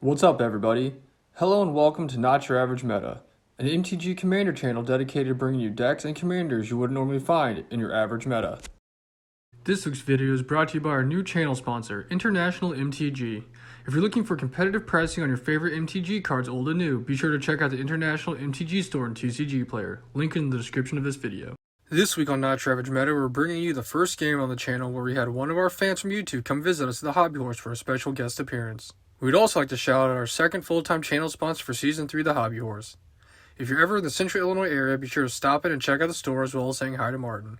What's up, everybody? Hello and welcome to Not Your Average Meta, an MTG Commander channel dedicated to bringing you decks and commanders you wouldn't normally find in your average meta. This week's video is brought to you by our new channel sponsor, International MTG. If you're looking for competitive pricing on your favorite MTG cards, old and new, be sure to check out the International MTG store and TCG Player, link in the description of this video. This week on Not Your Average Meta, we're bringing you the first game on the channel where we had one of our fans from YouTube come visit us at the Hobby Horse for a special guest appearance. We'd also like to shout out our second full-time channel sponsor for Season 3, the Hobby Horse. If you're ever in the Central Illinois area, be sure to stop in and check out the store as well as saying hi to Martin.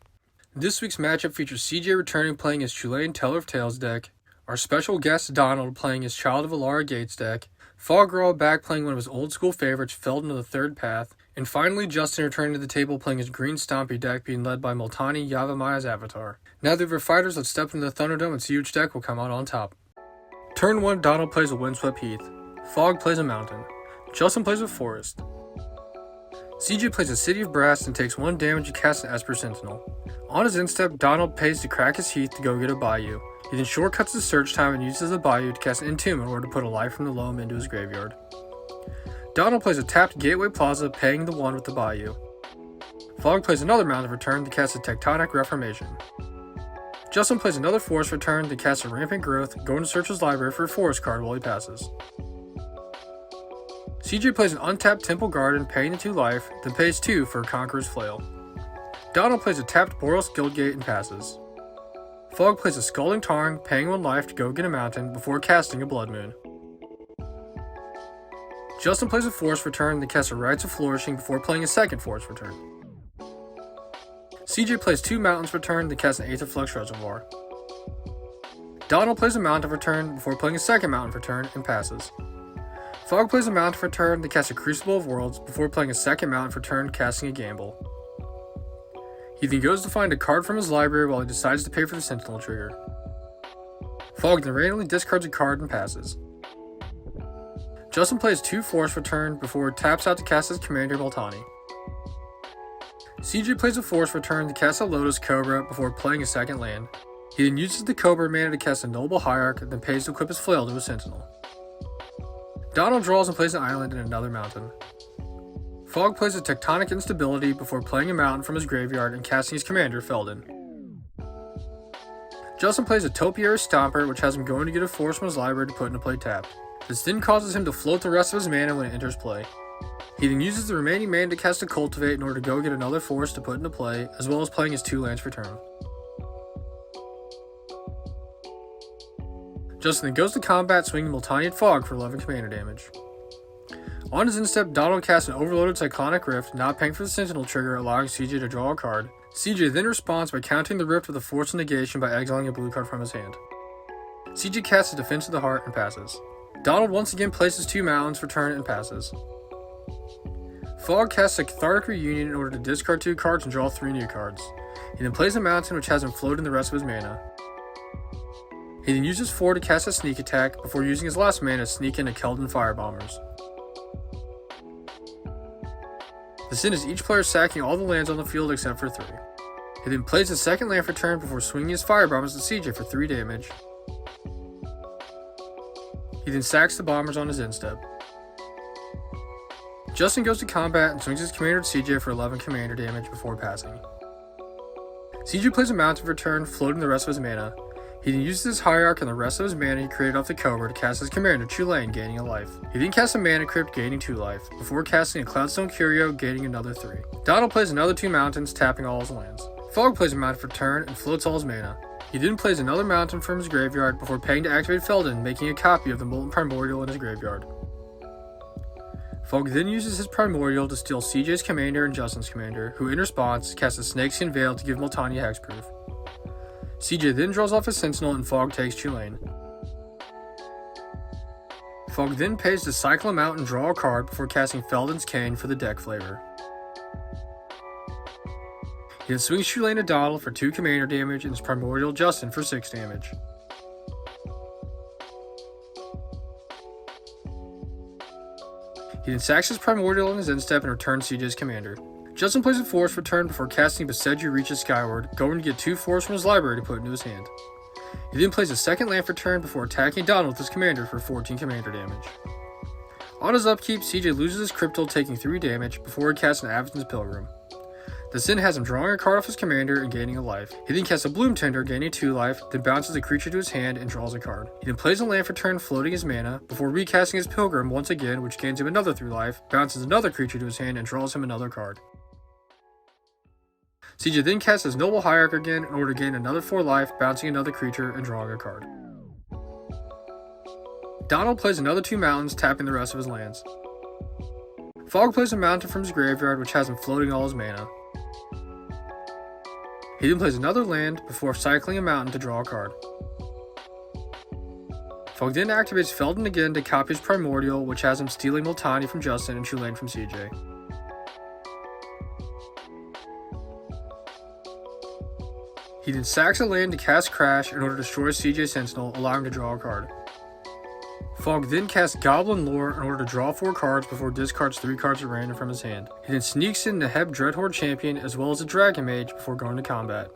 This week's matchup features CJ returning playing his Chulane Teller of Tales deck, our special guest Donald playing his Child of Alara Gates deck, Foggraw back playing one of his old school favorites, Feldon of the Third Path, and finally Justin returning to the table playing his Green Stompy deck being led by Multani, Yavimia's Avatar. Now the fighters have stepped into the Thunderdome and see which deck will come out on top. Turn 1, Donald plays a Windswept Heath. Fog plays a Mountain. Justin plays a Forest. CJ plays a City of Brass and takes 1 damage to cast an Esper Sentinel. On his instep, Donald pays to crack his Heath to go get a Bayou. He then shortcuts his search time and uses the Bayou to cast an Entomb in order to put a life from the loam into his graveyard. Donald plays a tapped Gateway Plaza, paying the 1 with the Bayou. Fog plays another Mountain return to cast a Tectonic Reformation. Justin plays another Forest return to cast a Rampant Growth, going to search his library for a Forest card while he passes. CJ plays an untapped Temple Garden, paying the 2 life, then pays 2 for a Conqueror's Flail. Donald plays a tapped Boros Guildgate and passes. Fog plays a Scalding Tarn, paying 1 life to go get a Mountain before casting a Blood Moon. Justin plays a Forest return to cast a Rites of Flourishing before playing a second Forest return. CJ plays 2 Mountains return to cast an Aether Flux Reservoir. Donald plays a Mountain return before playing a second Mountain return and passes. Fog plays a Mountain return to cast a Crucible of Worlds before playing a second Mountain return casting a Gamble. He then goes to find a card from his library while he decides to pay for the Sentinel trigger. Fog then randomly discards a card and passes. Justin plays 2 Forest return before he taps out to cast his commander Multani. CJ plays a Forest return to cast a Lotus Cobra before playing a second land. He then uses the Cobra mana to cast a Noble Hierarch, then pays to equip his flail to a Sentinel. Donald draws and plays an island and another mountain. Fog plays a Tectonic Instability before playing a mountain from his graveyard and casting his commander Feldon. Justin plays a Topiary Stomper, which has him going to get a Forest from his library to put into play tapped. This then causes him to float the rest of his mana when it enters play. He then uses the remaining mana to cast a Cultivate in order to go get another Forest to put into play, as well as playing his 2 lands for turn. Justin then goes to combat swinging Multani at Fog for 11 commander damage. On his instep, Donald casts an Overloaded Cyclonic Rift, not paying for the Sentinel trigger, allowing CJ to draw a card. CJ then responds by countering the Rift with a Force of Negation by exiling a blue card from his hand. CJ casts a Defense of the Heart and passes. Donald once again places 2 Mountains for turn and passes. Fog casts a Cathartic Reunion in order to discard 2 cards and draw 3 new cards. He then plays a Mountain which has him floating the rest of his mana. He then uses 4 to cast a Sneak Attack before using his last mana to sneak into Keldon Firebombers. This ends each player sacking all the lands on the field except for 3. He then plays his second land for turn before swinging his Firebombers to CJ for 3 damage. He then sacks the Bombers on his instep. Justin goes to combat and swings his commander at CJ for 11 commander damage before passing. CJ plays a Mountain for turn, floating the rest of his mana. He then uses his Hierarch and the rest of his mana he created off the Cobra to cast his commander Chulane, gaining a life. He then casts a Mana Crypt, gaining 2 life, before casting a Cloudstone Curio, gaining another 3. Donald plays another 2 Mountains, tapping all his lands. Fog plays a Mountain for turn and floats all his mana. He then plays another Mountain from his graveyard before paying to activate Feldon, making a copy of the Molten Primordial in his graveyard. Fog then uses his Primordial to steal CJ's commander and Justin's commander, who in response casts a Snakeskin Veil to give Multani hexproof. CJ then draws off his Sentinel and Fog takes Chulane. Fog then pays to cycle him out and draw a card before casting Feldon's Cane for the deck flavor. He then swings Chulane at Donald for 2 commander damage and his Primordial Justin for 6 damage. He then sacks his Primordial in his instep and returns CJ's commander. Justin plays a Forest for turn before casting Beseju Reaches Skyward, going to get 2 Forests from his library to put into his hand. He then plays a second land for turn before attacking Donald with his commander for 14 commander damage. On his upkeep, CJ loses his Cryptal, taking 3 damage before he casts an Avacyn's Pilgrim. This then has him drawing a card off his commander and gaining a life. He then casts a Bloom Tender, gaining 2 life, then bounces a creature to his hand and draws a card. He then plays a land for turn, floating his mana, before recasting his Pilgrim once again, which gains him another 3 life, bounces another creature to his hand, and draws him another card. CJ then casts his Noble Hierarch again in order to gain another 4 life, bouncing another creature and drawing a card. Donald plays another 2 mountains, tapping the rest of his lands. Fog plays a mountain from his graveyard, which has him floating all his mana. He then plays another land before cycling a mountain to draw a card. Fog then activates Feldon again to copy his Primordial, which has him stealing Multani from Justin and Chulane from CJ. He then sacks a land to cast Crash in order to destroy CJ Sentinel, allowing him to draw a card. Fog then casts Goblin Lore in order to draw 4 cards before discards 3 cards at random from his hand. He then sneaks in the Heb Dreadhorde Champion as well as a Dragon Mage before going to combat.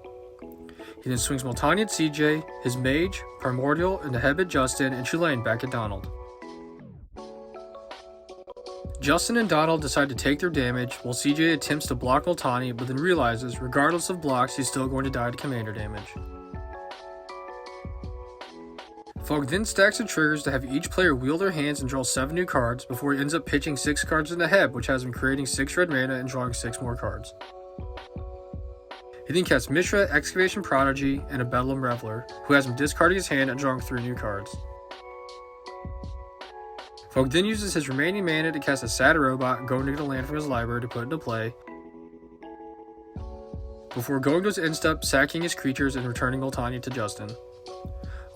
He then swings Multani at CJ, his Mage, Primordial, and the Heb at Justin, and Chulane back at Donald. Justin and Donald decide to take their damage while CJ attempts to block Multani, but then realizes, regardless of blocks, he's still going to die to commander damage. Fog then stacks the triggers to have each player wheel their hands and draw 7 new cards before he ends up pitching 6 cards in the Heb, which has him creating 6 red mana and drawing 6 more cards. He then casts Mishra, Excavation Prodigy, and a Bedlam Reveler, who has him discarding his hand and drawing 3 new cards. Fog then uses his remaining mana to cast a Sad Robot, going to get a land from his library to put into play, before going to his end step, sacking his creatures and returning Multani to Justin.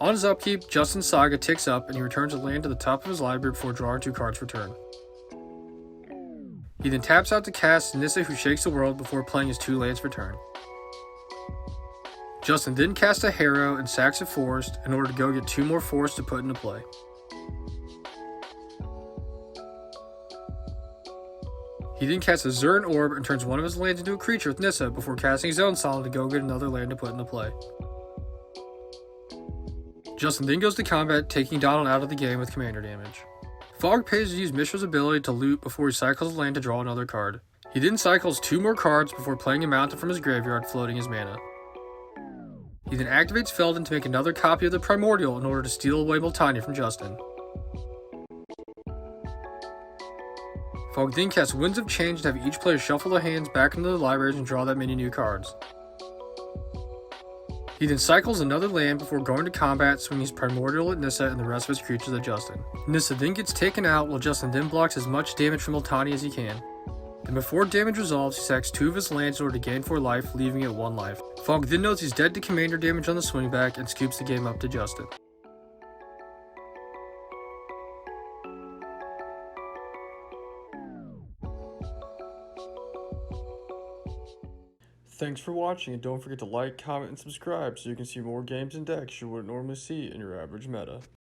On his upkeep, Justin's Saga ticks up and he returns a land to the top of his library before drawing 2 cards for turn. He then taps out to cast Nissa Who Shakes the World before playing his 2 lands for turn. Justin then casts a Harrow and sacks a Forest in order to go get 2 more forests to put into play. He then casts a Zern Orb and turns one of his lands into a creature with Nissa before casting his own Solemn to go get another land to put into play. Justin then goes to combat, taking Donald out of the game with commander damage. Fog pays to use Mishra's ability to loot before he cycles a land to draw another card. He then cycles 2 more cards before playing a mountain from his graveyard, floating his mana. He then activates Feldon to make another copy of the Primordial in order to steal away Multani from Justin. Fog then casts Winds of Change to have each player shuffle their hands back into their libraries and draw that many new cards. He then cycles another land before going to combat, swinging his Primordial at Nissa and the rest of his creatures at Justin. Nissa then gets taken out while Justin then blocks as much damage from Multani as he can. Then before damage resolves, he sacks 2 of his lands in order to gain 4 life, leaving it 1 life. Fog then knows he's dead to commander damage on the swingback and scoops the game up to Justin. Thanks for watching, and don't forget to like, comment, and subscribe so you can see more games and decks you wouldn't normally see in your average meta.